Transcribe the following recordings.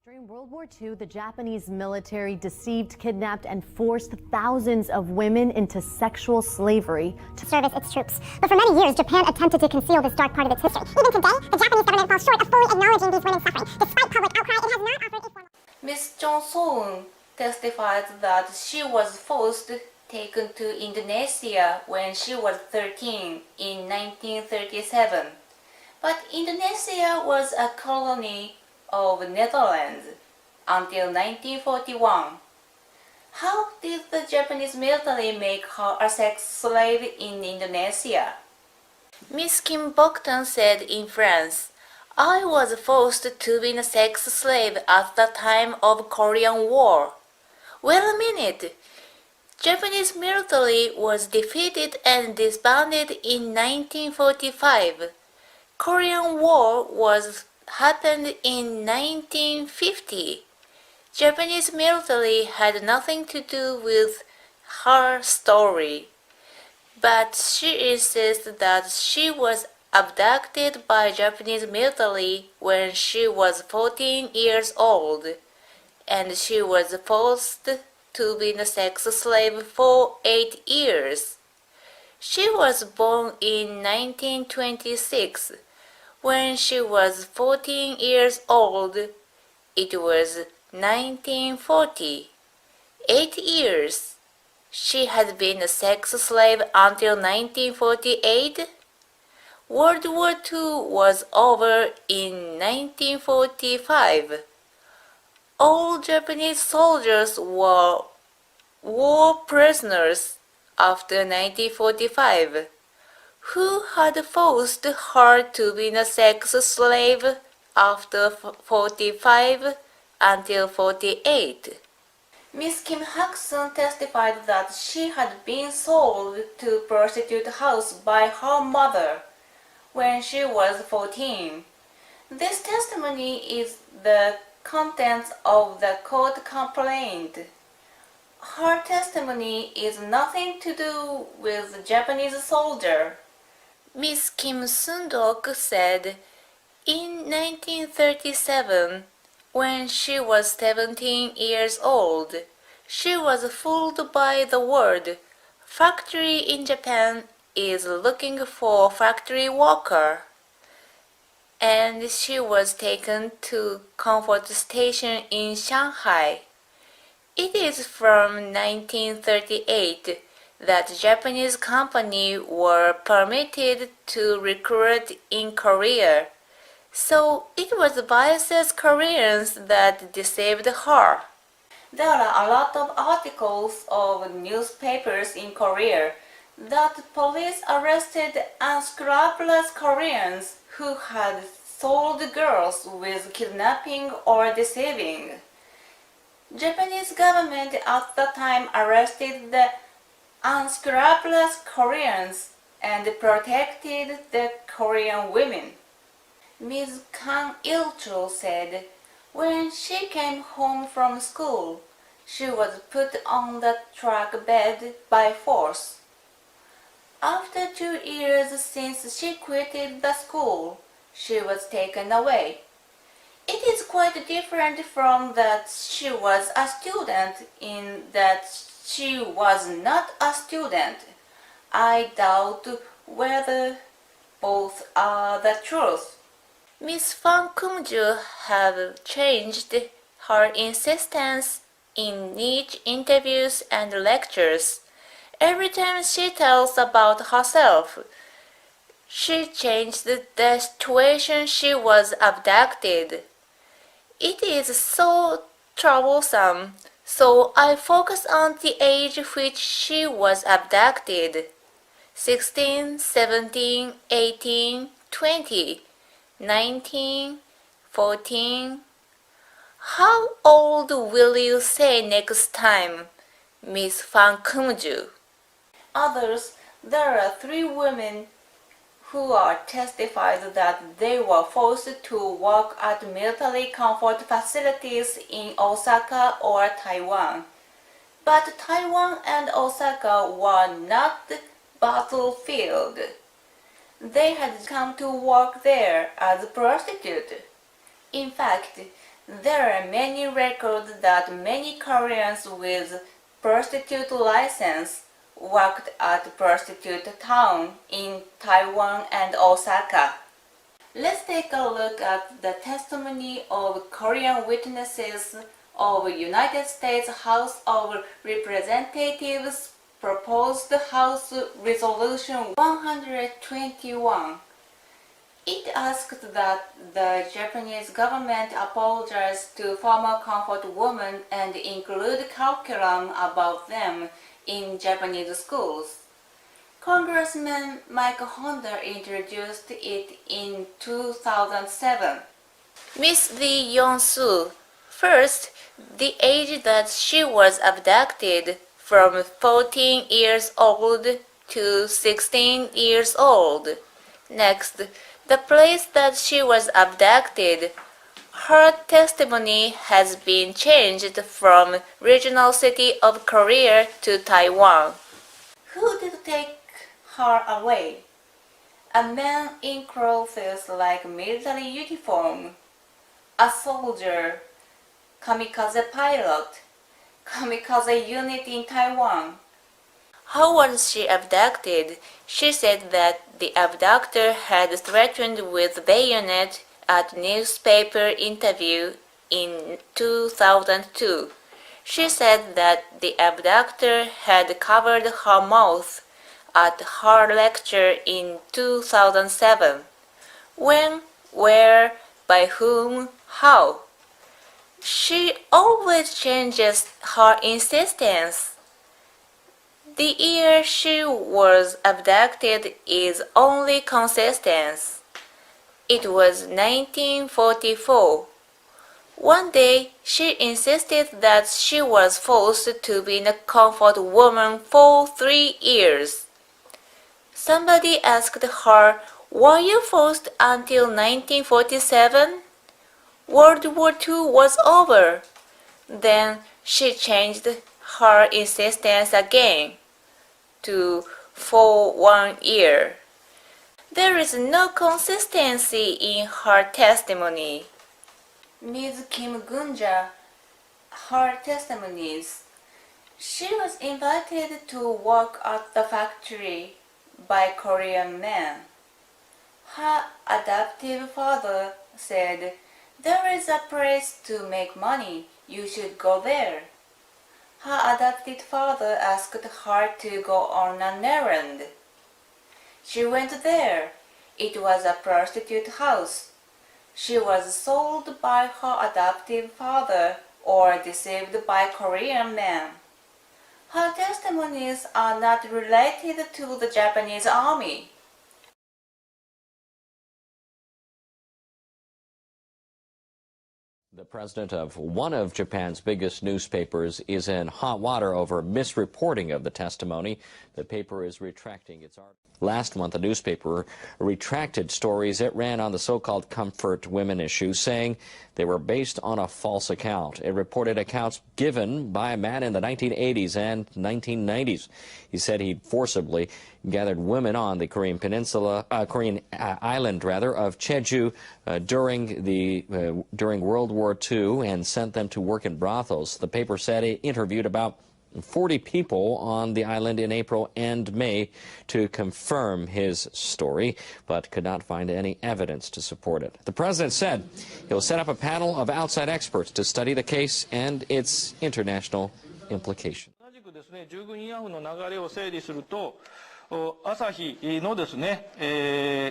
During World War II, the Japanese military deceived, kidnapped, and forced thousands of women into sexual slavery to service its troops. But for many years, Japan attempted to conceal this dark part of its history. Even today, the Japanese government falls short of fully acknowledging these women's suffering. Despite public outcry, it has not offered a formal... Ms. Jong-soon testified that she was first taken to Indonesia when she was 13 in 1937. But Indonesia was a colony of Netherlands until 1941. How did the Japanese military make her a sex slave in Indonesia? Miss Kim Boktan said in France, "I was forced to be a sex slave at the time of Korean War." Wait a minute! Japanese military was defeated and disbanded in 1945. Korean War happened in 1950. Japanese military had nothing to do with her story, but she insists that she was abducted by Japanese military when she was 14 years old, and she was forced to be a sex slave for 8 years. She was born in 1926. When she was 14 years old, it was 1940. 8 years. She had been a sex slave until 1948. World War II was over in 1945. All Japanese soldiers were war prisoners after 1945. Who had forced her to be a sex slave after 45 until 48? Miss Kim Hak-sun testified that she had been sold to prostitute house by her mother when she was 14. This testimony is the contents of the court complaint. Her testimony is nothing to do with the Japanese soldier. Miss Kim Sundok said, in 1937, when she was 17 years old, she was fooled by the word factory in Japan is looking for factory worker, and she was taken to Comfort Station in Shanghai. It is from 1938 that Japanese companies were permitted to recruit in Korea, so it was biased Koreans that deceived her. There are a lot of articles of newspapers in Korea that police arrested unscrupulous Koreans who had sold girls with kidnapping or deceiving. Japanese government at the time arrested the unscrupulous Koreans and protected the Korean women. Ms. Kang Il-chul said, when she came home from school, she was put on the truck bed by force. After 2 years since she quitted the school, she was taken away. It is quite different from that she was a student in that she was not a student. I doubt whether both are the truth. Miss Fan Kumju have changed her insistence in each interviews and lectures. Every time she tells about herself, she changed the situation she was abducted. It is so troublesome, so I focus on the age which she was abducted. 16, 17, 18, 20, 19, 14. How old will you say next time, Miss Fan Kumju? Others, there are 3 women who are testified that they were forced to work at military comfort facilities in Osaka or Taiwan. But Taiwan and Osaka were not the battlefield. They had come to work there as a prostitute. In fact, There are many records that many Koreans with prostitute license worked at prostitute town in Taiwan and Osaka. Let's take a look at the testimony of Korean witnesses of United States House of Representatives proposed House Resolution 121. It asked that the Japanese government apologize to former comfort women and include curriculum about them in Japanese schools. Congressman Mike Honda introduced it in 2007. Miss Lee Yong-soo, first, the age that she was abducted from 14 years old to 16 years old. Next, the place that she was abducted. Her testimony has been changed from regional city of Korea to Taiwan. Who did take her away? A man in clothes like military uniform, a soldier, kamikaze pilot, kamikaze unit in Taiwan. How was she abducted? She said that the abductor had threatened with bayonet at newspaper interview in 2002. She said that the abductor had covered her mouth at her lecture in 2007. When, where, by whom, how? She always changes her insistence. The year she was abducted is only consistent. It was 1944. One day, she insisted that she was forced to be a comfort woman for 3 years. Somebody asked her, "Were you forced until 1947? World War II was over." Then she changed her insistence again for 1 year. There is no consistency in her testimony. Ms. Kim Gunja, her testimonies. She was invited to work at the factory by Korean men. Her adoptive father said, "There is a place to make money. You should go there." Her adopted father asked her to go on an errand. She went there. It was a prostitute house. She was sold by her adoptive father or deceived by Korean men. Her testimonies are not related to the Japanese army. The president of one of Japan's biggest newspapers is in hot water over misreporting of the testimony. The paper is retracting its article. Last month, the newspaper retracted stories it ran on the so-called comfort women issue, saying they were based on a false account. It reported accounts given by a man in the 1980s and 1990s. He said he'd forcibly gathered women on the Korean island of Jeju during World War II and sent them to work in brothels. The paper said it interviewed about 40 people on the island in April and May to confirm his story, but could not find any evidence to support it. The president said he'll set up a panel of outside experts to study the case and its international implications. 従軍慰安婦の流れを整理すると、朝日のですね、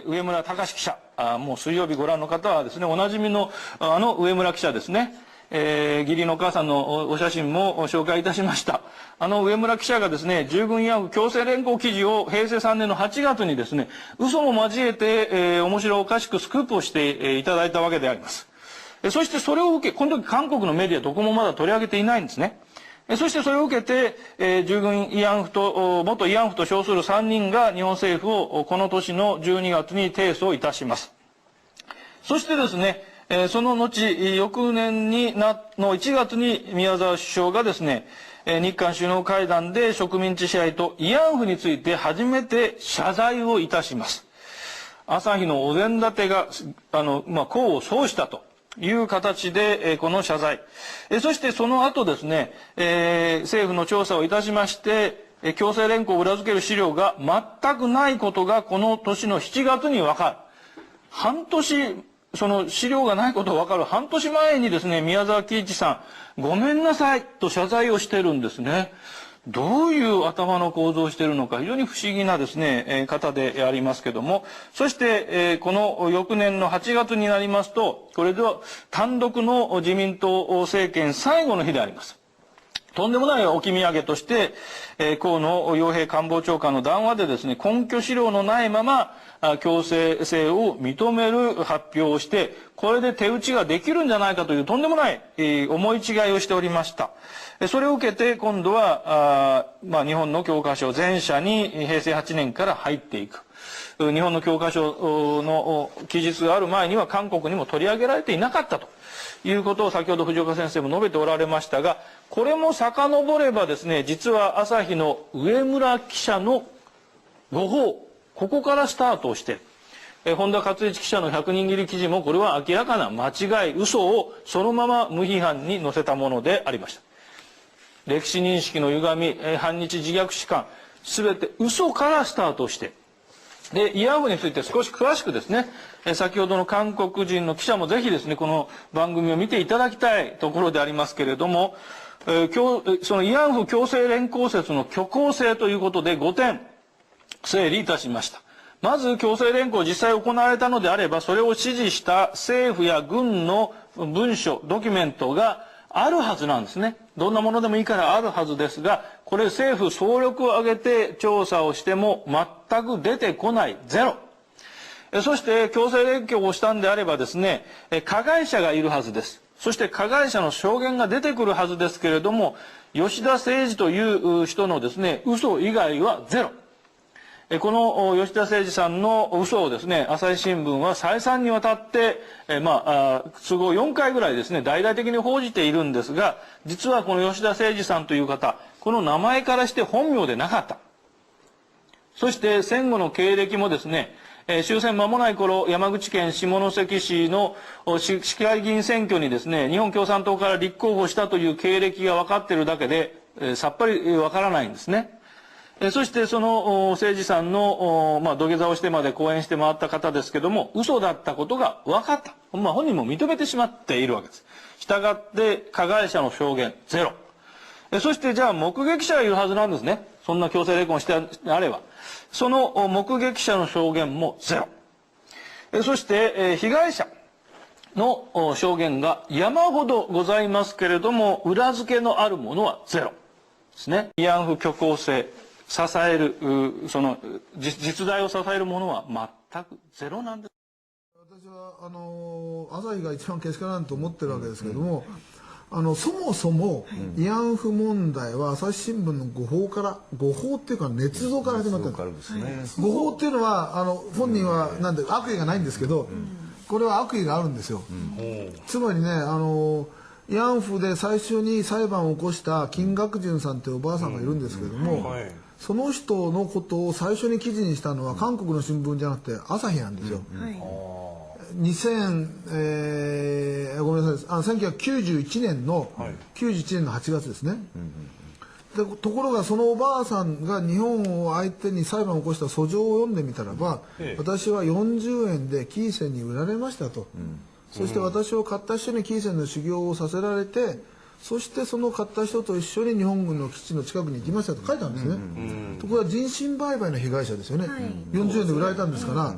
上村隆記者、もう水曜日ご覧の方はですね、おなじみの上村記者ですね。義理のお母さんのお写真も紹介いたしました。上村記者がですね、従軍慰安婦強制連行記事を平成3年の8月にですね、嘘も交えて、面白おかしくスクープをしていただいたわけであります。そしてそれを受け、この時韓国のメディアどこもまだ取り上げていないんですね。そしてそれを受けて、従軍慰安婦と、元慰安婦と称する3人が日本政府をこの年の12月に提訴いたします。そしてですね、その後、翌年の1月に宮沢首相がですね、日韓首脳会談で植民地支配と慰安婦について初めて謝罪をいたします。朝日のお膳立てが、功を奏したという形で、この謝罪。そしてその後ですね、政府の調査をいたしまして、強制連行を裏付ける資料が全くないことがこの年の7月に分かる。半年、その資料がないことが分かる半年前にですね、宮沢喜一さん、ごめんなさいと謝罪をしてるんですね。どういう頭の構造をしているのか非常に不思議なですね、方でありますけども、そして、この翌年の8月になりますと、これでは単独の自民党政権最後の日であります。とんでもない置き土産として、河野洋平官房長官の談話でですね、根拠資料のないまま強制性を認める発表をして、これで手打ちができるんじゃないかというとんでもない思い違いをしておりました。それを受けて今度は日本の教科書全社に平成8年から入っていく。日本の教科書の記述がある前には韓国にも取り上げられていなかったということを先ほど藤岡先生も述べておられましたが、これも遡ればですね、実は朝日の上村記者の誤報、ここからスタートをして、本田勝一記者の100人切り記事もこれは明らかな間違い、嘘をそのまま無批判に載せたものでありました。歴史認識の歪み、反日自虐史観、すべて嘘からスタートして、で、慰安婦について少し詳しくですね、先ほどの韓国人の記者もぜひですね、この番組を見ていただきたいところでありますけれども、その慰安婦強制連行説の虚構性ということで5点整理いたしました。まず強制連行実際行われたのであれば、それを指示した政府や軍の文書、ドキュメントがあるはずなんですね。どんなものでもいいからあるはずですが、これ政府総力を挙げて調査をしても全く出てこない、ゼロ。そして強制連行をしたんであればですね、加害者がいるはずです。そして加害者の証言が出てくるはずですけれども、吉田誠二という人のですね、嘘以外はゼロ。この吉田誠二さんの嘘をですね、朝日新聞は再三にわたって、都合4回ぐらいですね、大々的に報じているんですが、実はこの吉田誠二さんという方、この名前からして本名でなかった。そして戦後の経歴もですね、終戦間もない頃、山口県下関市の市会議員選挙にですね、日本共産党から立候補したという経歴が分かっているだけで、さっぱり分からないんですね。そしてその誠二さんの土下座をしてまで講演して回った方ですけども、嘘だったことが分かった。本人も認めてしまっているわけです。したがって加害者の証言ゼロ。そしてじゃあ目撃者がいるはずなんですね。そんな強制連行してあれば。その目撃者の証言もゼロ。そして被害者の証言が山ほどございますけれども、裏付けのあるものはゼロですね。慰安婦虚構性、支える、その実在を支えるものは全くゼロなんです。私は朝日が一番けしからんと思ってるわけですけれども、そもそも慰安婦問題は朝日新聞の誤報っていうか捏造から始まったんです。誤報っていうのは本人はなんで悪意がないんですけど、これは悪意があるんですよ。つまりね、慰安婦で最初に裁判を起こした金岳順さんというおばあさんがいるんですけれども、その人のことを最初に記事にしたのは韓国の新聞じゃなくて朝日なんですよ。ごめんなさい、1991年の8月ですね。でところがそのおばあさんが日本を相手に裁判を起こした訴状を読んでみたらば、私は40円でキーセンに売られましたと。そして私を買った人にキーセンの修行をさせられて、そしてその買った人と一緒に日本軍の基地の近くに行きましたと書いたんですね。ところが人身売買の被害者ですよね。40円で売られたんですから。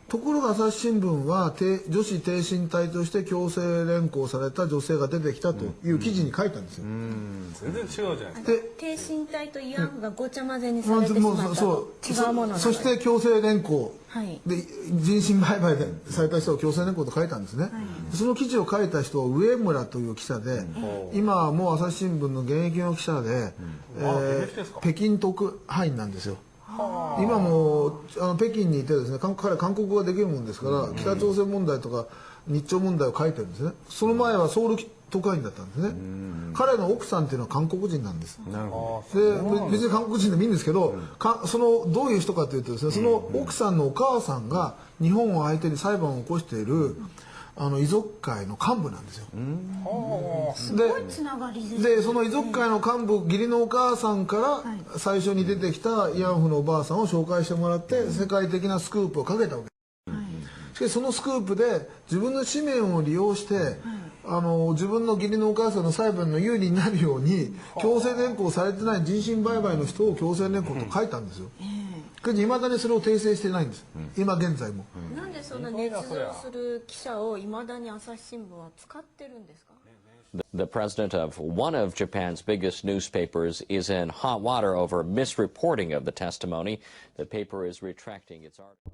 ところが朝日新聞は女子挺身隊として強制連行された女性が出てきたという記事に書いたんですよ。全然違うじゃないですか。挺身隊と慰安婦がごちゃ混ぜにされてしまったと違うものなので、そして強制連行で人身売買でされた人を強制連行と書いたんですね。その記事を書いた人は上村という記者で、今はもう朝日新聞の現役の記者で、北京特派員なんですよ。今も北京にいてですね、彼は韓国語ができるもんですから、北朝鮮問題とか日朝問題を書いてるんですね。その前はソウル特派員だったんですね。彼の奥さんっていうのは韓国人なんです。で、別に韓国人でもいいんですけど、どういう人かというとですね、その奥さんのお母さんが日本を相手に裁判を起こしている遺族会の幹部なんですよ。すごいつながりですね。でその遺族会の幹部、義理のお母さんから最初に出てきた慰安婦のおばあさんを紹介してもらって世界的なスクープをかけたわけ。しかしそのスクープで自分の紙面を利用して、自分の義理のお母さんの裁判の有利になるように強制連行されてない人身売買の人を強制連行と書いたんですよ。いまだにそれを訂正してないんです、今現在も。なんでそんな捏造する記者をいまだに朝日新聞は使ってるんですか？ The president of one of Japan's biggest newspapers is in hot water over misreporting of the testimony. The paper is retracting its article.